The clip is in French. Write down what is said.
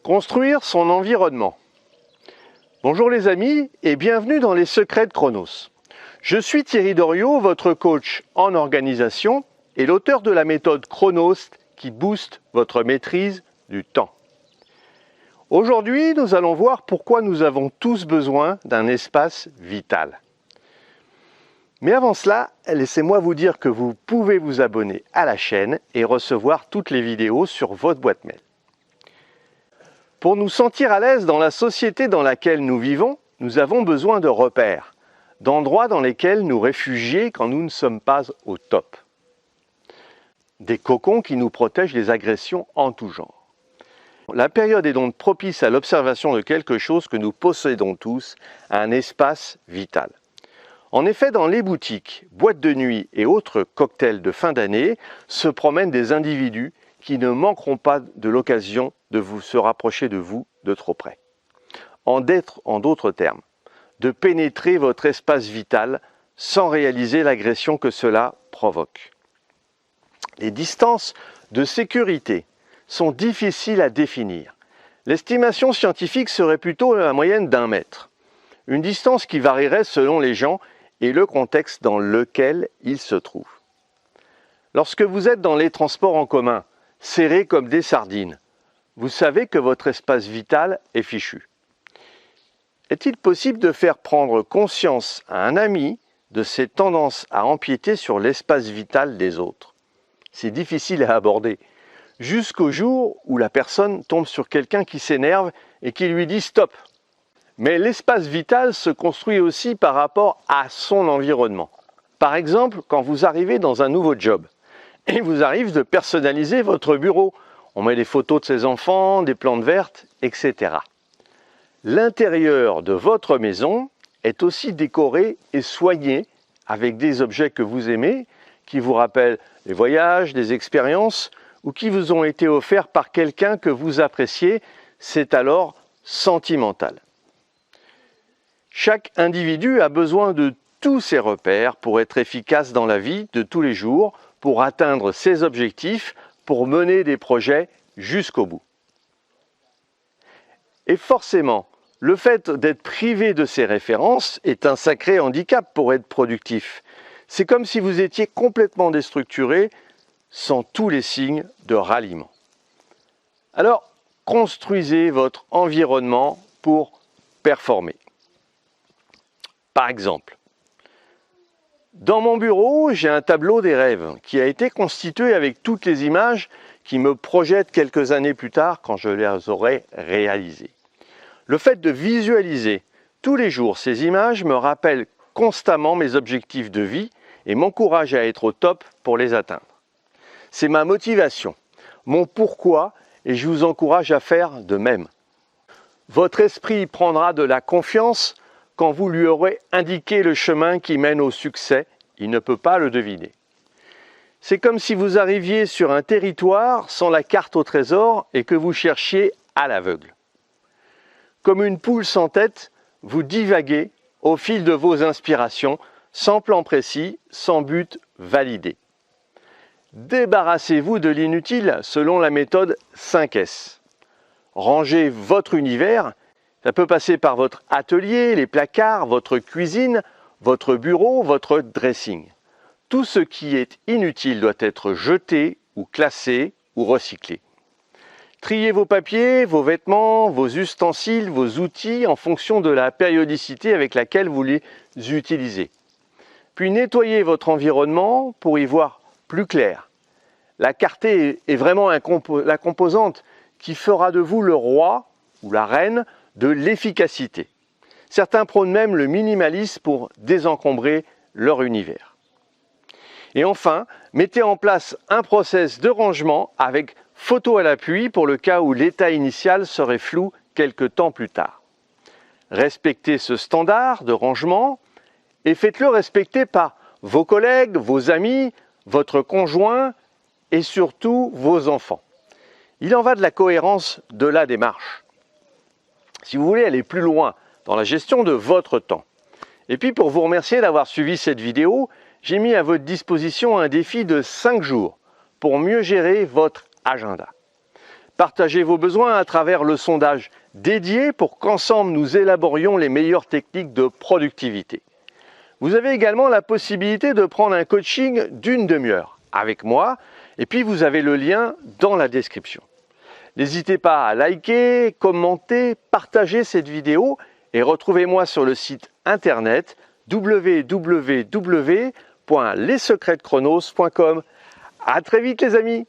Construire son environnement. Bonjour les amis et bienvenue dans les secrets de Chronos. Je suis Thierry Doriot, votre coach en organisation et l'auteur de la méthode Chronos qui booste votre maîtrise du temps. Aujourd'hui, nous allons voir pourquoi nous avons tous besoin d'un espace vital. Mais avant cela, laissez-moi vous dire que vous pouvez vous abonner à la chaîne et recevoir toutes les vidéos sur votre boîte mail. Pour nous sentir à l'aise dans la société dans laquelle nous vivons, nous avons besoin de repères, d'endroits dans lesquels nous réfugier quand nous ne sommes pas au top. Des cocons qui nous protègent des agressions en tout genre. La période est donc propice à l'observation de quelque chose que nous possédons tous, un espace vital. En effet, dans les boutiques, boîtes de nuit et autres cocktails de fin d'année, se promènent des individus qui ne manqueront pas de l'occasion de se rapprocher de vous de trop près. En d'autres termes, de pénétrer votre espace vital sans réaliser l'agression que cela provoque. Les distances de sécurité sont difficiles à définir. L'estimation scientifique serait plutôt la moyenne d'1 mètre. Une distance qui varierait selon les gens et le contexte dans lequel ils se trouvent. Lorsque vous êtes dans les transports en commun, serrés comme des sardines, vous savez que votre espace vital est fichu. Est-il possible de faire prendre conscience à un ami de ses tendances à empiéter sur l'espace vital des autres? C'est difficile à aborder, jusqu'au jour où la personne tombe sur quelqu'un qui s'énerve et qui lui dit « stop ». Mais l'espace vital se construit aussi par rapport à son environnement. Par exemple, quand vous arrivez dans un nouveau job, et il vous arrive de personnaliser votre bureau. On met des photos de ses enfants, des plantes vertes, etc. L'intérieur de votre maison est aussi décoré et soigné avec des objets que vous aimez, qui vous rappellent des voyages, des expériences, ou qui vous ont été offerts par quelqu'un que vous appréciez. C'est alors sentimental. Chaque individu a besoin de tous ces repères pour être efficace dans la vie de tous les jours, pour atteindre ses objectifs, pour mener des projets jusqu'au bout. Et forcément, le fait d'être privé de ces références est un sacré handicap pour être productif. C'est comme si vous étiez complètement déstructuré, sans tous les signes de ralliement. Alors, construisez votre environnement pour performer. Par exemple, dans mon bureau, j'ai un tableau des rêves qui a été constitué avec toutes les images qui me projettent quelques années plus tard quand je les aurai réalisées. Le fait de visualiser tous les jours ces images me rappelle constamment mes objectifs de vie et m'encourage à être au top pour les atteindre. C'est ma motivation, mon pourquoi et je vous encourage à faire de même. Votre esprit prendra de la confiance quand vous lui aurez indiqué le chemin qui mène au succès, il ne peut pas le deviner. C'est comme si vous arriviez sur un territoire sans la carte au trésor et que vous cherchiez à l'aveugle. Comme une poule sans tête, vous divaguez au fil de vos inspirations, sans plan précis, sans but validé. Débarrassez-vous de l'inutile selon la méthode 5S. Rangez votre univers. Ça peut passer par votre atelier, les placards, votre cuisine, votre bureau, votre dressing. Tout ce qui est inutile doit être jeté ou classé ou recyclé. Triez vos papiers, vos vêtements, vos ustensiles, vos outils en fonction de la périodicité avec laquelle vous les utilisez. Puis nettoyez votre environnement pour y voir plus clair. La clarté est vraiment la composante qui fera de vous le roi ou la reine de l'efficacité. Certains prônent même le minimalisme pour désencombrer leur univers. Et enfin, mettez en place un process de rangement avec photo à l'appui pour le cas où l'état initial serait flou quelque temps plus tard. Respectez ce standard de rangement et faites-le respecter par vos collègues, vos amis, votre conjoint et surtout vos enfants. Il en va de la cohérence de la démarche. Si vous voulez aller plus loin dans la gestion de votre temps. Et puis pour vous remercier d'avoir suivi cette vidéo, j'ai mis à votre disposition un défi de 5 jours pour mieux gérer votre agenda. Partagez vos besoins à travers le sondage dédié pour qu'ensemble nous élaborions les meilleures techniques de productivité. Vous avez également la possibilité de prendre un coaching d'une demi-heure avec moi et puis vous avez le lien dans la description. N'hésitez pas à liker, commenter, partager cette vidéo et retrouvez-moi sur le site internet www.lessecretsdechronos.com. À très vite les amis!